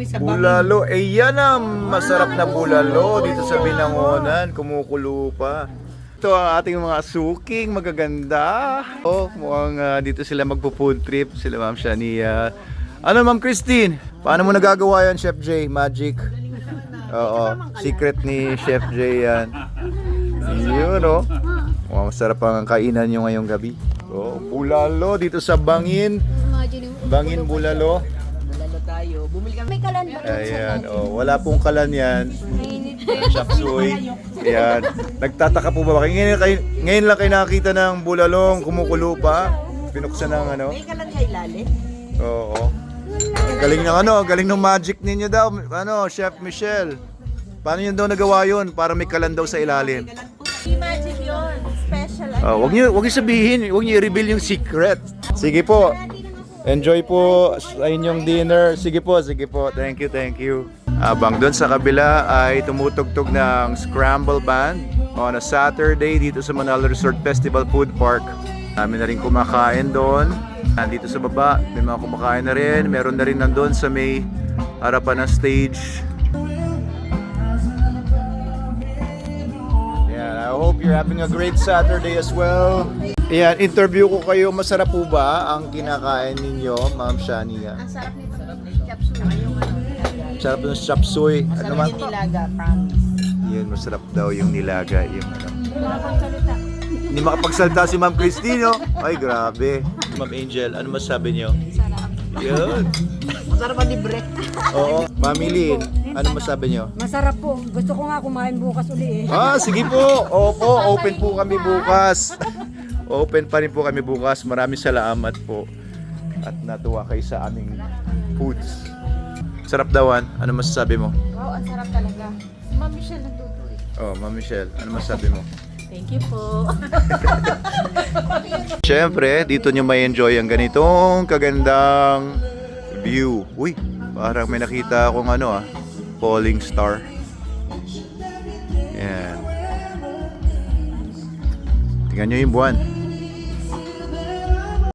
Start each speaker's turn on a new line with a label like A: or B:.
A: Bulalo, yan ang masarap na bulalo dito sa Binangonan, kumukulo pa. Ito ang ating mga suking magaganda. Mukhang dito sila magpo-food trip, sila Ma'am Shania. Ano Ma'am Christine? Paano mo nagagawa yan, Chef J? Magic? Oo, secret ni Chef J yan. Yun mukhang masarap ang kainan nyo ngayong gabi. Bulalo dito sa Bangin. Bangin Bulalo.
B: Tayo. Bumili kami. May kalan ba?
A: Ayan, wala pong kalan yan. Chop suey. Ayan. Nagtataka po ba? Ngayon lang kayo nakakita ng bulalong kumukulo pa. Pinuksan ng ano.
B: May kalan sa ilalim?
A: Oo. Ang galing ng galing ng magic ninyo daw. Chef Michelle. Paano yun daw nagawa yun? Para may kalan daw sa ilalim.
B: Magic yun. Special.
A: Wag niyo sabihin, wag niyo i-reveal yung secret. Sige po. Enjoy po sa inyong dinner. Sige po. Thank you. Habang doon sa kabila ay tumutugtog ng Scramble Band on a Saturday dito sa Manalo Resort Festival Food Park. Namin na rin kumakain doon. Dito sa baba, may mga kumakain na rin. Meron na rin nandun sa may harapan ng stage. I hope you're having a great Saturday as well. Ayan, interview ko kayo. Masarap po ba ang kinakain ninyo, Ma'am Shania?
B: Ang sarap nito. Chop suey.
A: Sarap ng chop suey. Ano man?
B: Yung nilaga, promise.
A: Yun, masarap daw yung nilaga. Yung
B: Makapagsalita.
A: Hindi makapagsalita si Ma'am Christine, Ay, grabe. Ma'am Angel, ano masabi niyo?
B: Sarap.
A: Yun.
B: Masarap ang libre.
A: Oo. Mami Lynn, ano masabi niyo?
C: Masarap po. Gusto ko nga kumain bukas uli
A: Sige po. Opo, open po kami bukas. Open pa rin po kami bukas. Maraming salamat po. At natuwa kayo sa aming foods. Sarap dawan. Ano masasabi mo?
B: Wow, ang sarap talaga. Ma'am Michelle nagtutuloy.
A: Ma'am Michelle, ano masasabi mo?
B: Thank you po.
A: Siyempre, dito nyo may enjoy ang ganitong kagandang view. Uy, parang may nakita akong falling star. Yan. Tingnan nyo yung buwan.